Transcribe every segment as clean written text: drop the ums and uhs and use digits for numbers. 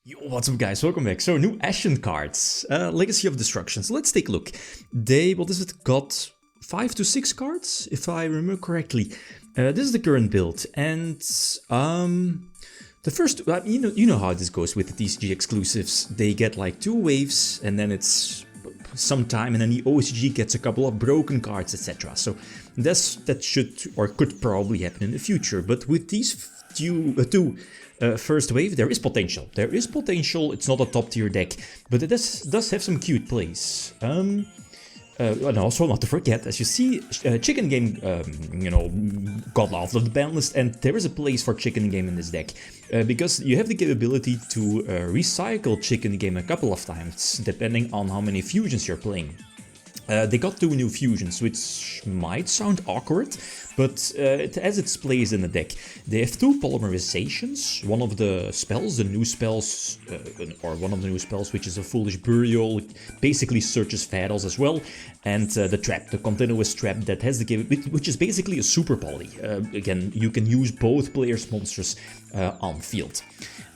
Yo, what's up guys, welcome back. So new Ashened cards, Legacy of Destruction. So let's take a look. They, got 5 to 6 cards, if I remember correctly. This is the current build, and the first, you know how this goes with the TCG exclusives. They get like 2 waves, and then it's some time, and then the OCG gets a couple of broken cards, etc. So that should or could probably happen in the future. But with these two first wave, there is potential. There is potential. It's not a top tier deck, but it does have some cute plays. And also not to forget, as you see, Chicken Game, got off of the ban list, and there is a place for Chicken Game in this deck. Because you have the capability to recycle Chicken Game a couple of times, depending on how many fusions you're playing. They got 2 new fusions, which might sound awkward, but it has its place in the deck. They have 2 polymerizations. One of the spells, one of the new spells, which is a Foolish Burial, basically searches Faddles as well, and the trap, the continuous trap that has the capability, which is basically a super poly. Again, you can use both players' monsters on field.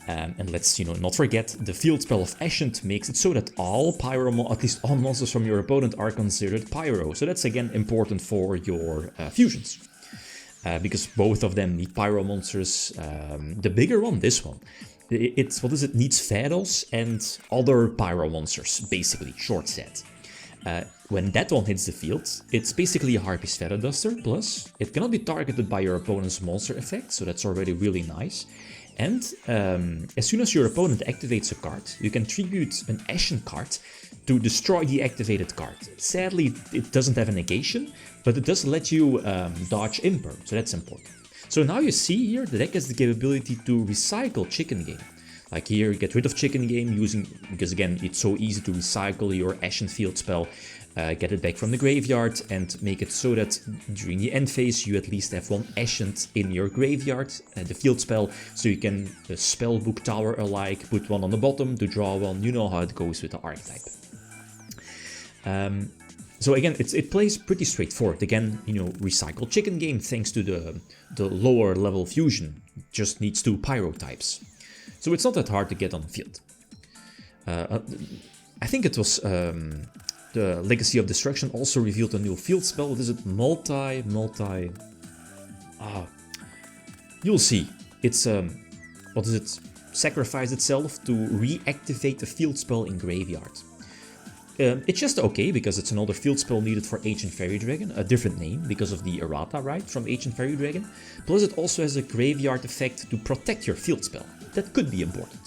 And let's not forget, the field spell of Ashened makes it so that all pyro, at least all monsters from your opponent, are considered pyro. So that's again important for your fusions, because both of them need pyro monsters. The bigger one, this one, needs Faddles and other pyro monsters, basically short set. When that one hits the field, it's basically a Harpy's Feather Duster, plus it cannot be targeted by your opponent's monster effect, so that's already really nice. And as soon as your opponent activates a card, you can tribute an Ashen card to destroy the activated card. Sadly, it doesn't have a negation, but it does let you dodge Imperm, so that's important. So now you see here, the deck has the capability to recycle Chicken Game. Like here, get rid of Chicken Game because again, it's so easy to recycle your Ashen field spell, get it back from the graveyard, and make it so that during the end phase you at least have 1 Ashened in your graveyard, the field spell, so you can spellbook tower alike, put 1 on the bottom to draw 1, you know how it goes with the archetype. So again, it plays pretty straightforward. Again, recycle Chicken Game thanks to the lower level fusion, just needs 2 pyro types. So it's not that hard to get on the field. I think it was the Legacy of Destruction also revealed a new field spell. What is it? You'll see. It's sacrifice itself to reactivate a field spell in graveyard. It's just okay because it's another field spell needed for Ancient Fairy Dragon, a different name because of the errata, right, from Ancient Fairy Dragon. Plus it also has a graveyard effect to protect your field spell. That could be important.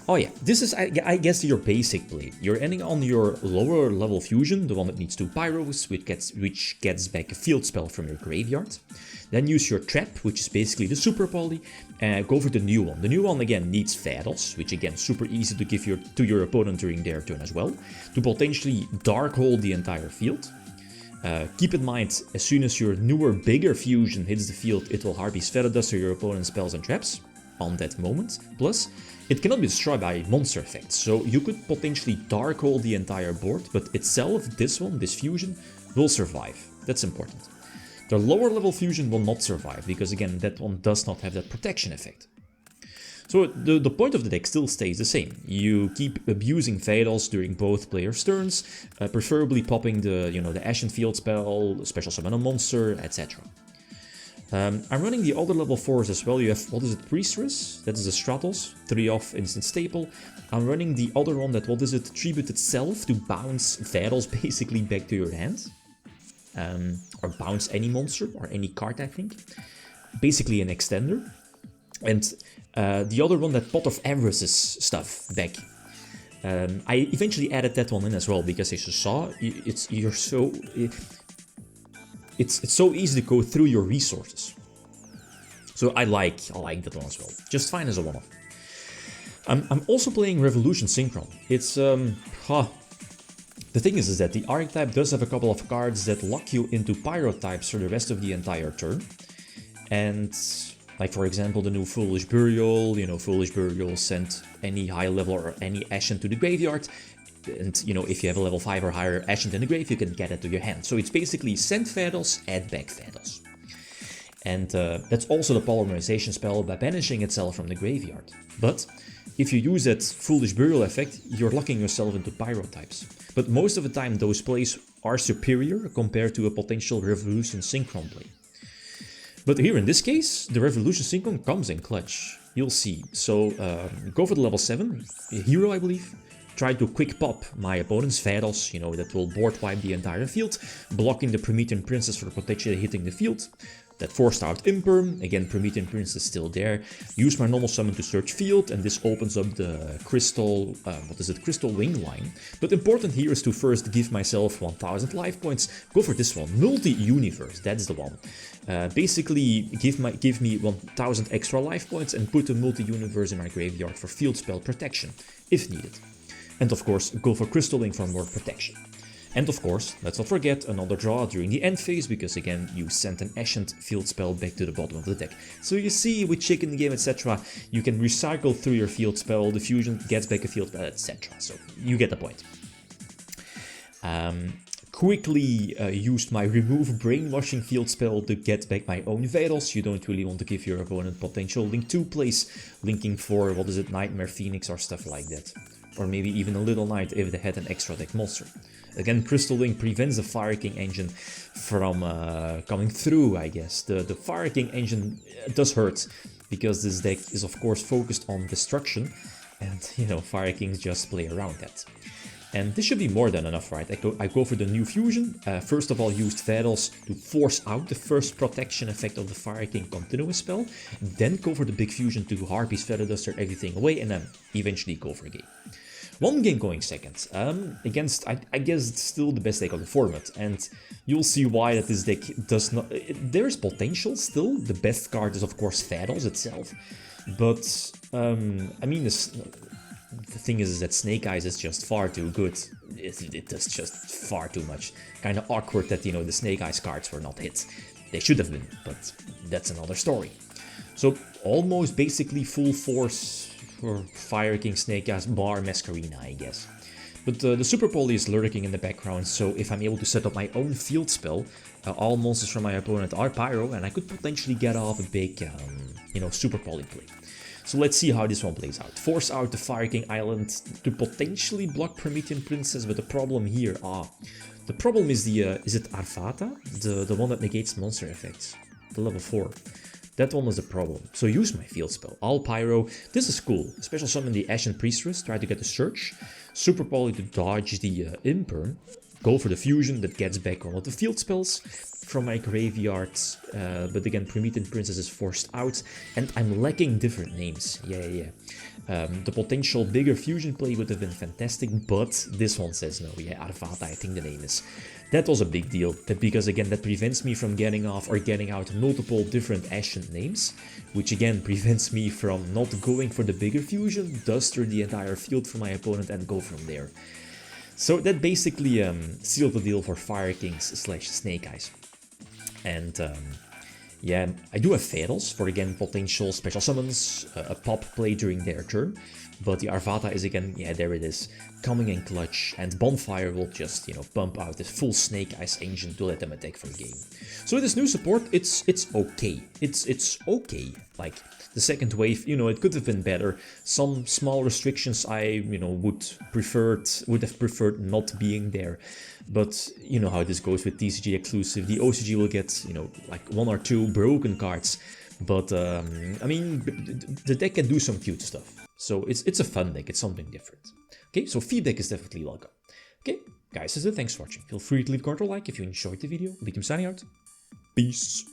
Oh yeah, this is, I guess, your basic play. You're ending on your lower level fusion, the one that needs 2 pyros, which gets back a field spell from your graveyard. Then use your trap, which is basically the super poly, and go for the new one. The new one again needs Faddles, which again super easy to give to your opponent during their turn as well, to potentially dark hole the entire field. Keep in mind, as soon as your newer, bigger fusion hits the field, it will Harpy's Feather Duster your opponent's spells and traps on that moment. Plus, it cannot be destroyed by monster effects, so you could potentially dark hole the entire board, but itself, this fusion, will survive. That's important. The lower level fusion will not survive, because again, that one does not have that protection effect. So the point of the deck still stays the same. You keep abusing Faddles during both players' turns, preferably popping the Ashen field spell, special summon a monster, etc. I'm running the other level 4s as well. You have, Priestess? That is a Stratos, 3 off instant staple. I'm running the other one that, Tribute itself to bounce Faddles basically back to your hand. Or bounce any monster, or any card, I think. Basically an extender. And the other one, that Pot of Avarice's stuff back. I eventually added that one in as well, because as you saw, it's so easy to go through your resources. So I like that one as well. Just fine as a one-off. I'm also playing Revolution Synchron. It's the thing is that the archetype does have a couple of cards that lock you into pyro types for the rest of the entire turn. And like for example the new Foolish Burial, Foolish Burial sent any high level or any Ashen to the graveyard. And, if you have a level 5 or higher Ashen in the grave, you can get it to your hand. So it's basically send Faddles, add back Faddles. And that's also the polymerization spell by banishing itself from the graveyard. But if you use that foolish burial effect, you're locking yourself into pyro types. But most of the time those plays are superior compared to a potential Revolution Synchron play. But here in this case, the Revolution Synchron comes in clutch. You'll see. So go for the level 7, hero I believe. Try to quick pop my opponent's Vados, you know, that will board wipe the entire field, blocking the Promethean Princess for potentially hitting the field. That forced out Imperm, again Promethean Princess still there. Use my normal summon to search field, and this opens up the crystal, crystal wing line. But important here is to first give myself 1000 life points. Go for this one, multi-universe, that's the one. Basically give me 1000 extra life points and put a multi-universe in my graveyard for field spell protection, if needed. And of course, go for Crystal Wing for more protection. And of course, let's not forget another draw during the end phase, because again, you send an Ashened field spell back to the bottom of the deck. So you see, with Chicken Game, etc., you can recycle through your field spell, the fusion gets back a field spell, etc. So you get the point. Quickly used my remove brainwashing field spell to get back my own Vados. You don't really want to give your opponent potential link 2 plays, linking for, Nightmare Phoenix or stuff like that. Or maybe even a Little Knight if they had an extra deck monster. Again, Crystal Wing prevents the Fire King engine from coming through, I guess. The Fire King engine does hurt, because this deck is of course focused on destruction, and you know, Fire Kings just play around that. And this should be more than enough, right? I go for the new fusion. First of all, used Vados to force out the first protection effect of the Fire King continuous spell. Then go for the big fusion to Harpy's Feather Duster everything away, and then eventually go for a game. One game going second, against, I guess it's still the best deck of the format, and you'll see why that this deck does not... There is potential still. The best card is of course Vados itself, but I mean, the thing is that Snake Eyes is just far too good. It does just far too much. Kind of awkward that, you know, the Snake Eyes cards were not hit. They should have been, but that's another story. So almost basically full force for Fire King, Snake Eyes, bar Masquerina, I guess. But the Super Poly is lurking in the background, so if I'm able to set up my own field spell, all monsters from my opponent are Pyro, and I could potentially get off a big, you know, Super Poly play. So let's see how this one plays out. Force out the Fire King Island to potentially block Promethean Princess, but the problem here, the problem is is it Arvata? The one that negates monster effects, the level 4. That one is the problem. So use my field spell. All Pyro. This is cool. Special summon the Ashen Priestess. Try to get the Search. Super Poly to dodge the Imperm. Go for the Fusion that gets back one of the field spells from my graveyards. But again, Promethean Princess is forced out. And I'm lacking different names. Yeah. The potential bigger fusion play would have been fantastic, but this one says no. Yeah, Arvata, I think the name is. That was a big deal, because again, that prevents me from getting off or getting out multiple different Ashen names, which again prevents me from not going for the bigger fusion, duster the entire field for my opponent and go from there. So that basically sealed the deal for Fire Kings / Snake Eyes. And yeah, I do have Vados for again potential special summons, a pop play during their turn. But the Arvata is again, yeah, there it is, coming in clutch, and Bonfire will just, you know, pump out this full Snake Eyes engine to let them attack for a game. So with this new support, it's okay. It's okay. Like the second wave, you know, it could have been better. Some small restrictions I, you know, would have preferred not being there. But you know how this goes with TCG exclusive. The OCG will get, you know, like 1 or 2 broken cards. But I mean, the deck can do some cute stuff. So it's a fun deck, it's something different. Okay, so feedback is definitely welcome. Okay, guys, that's it. Thanks for watching. Feel free to leave a comment or like if you enjoyed the video. I'm signing out. Peace.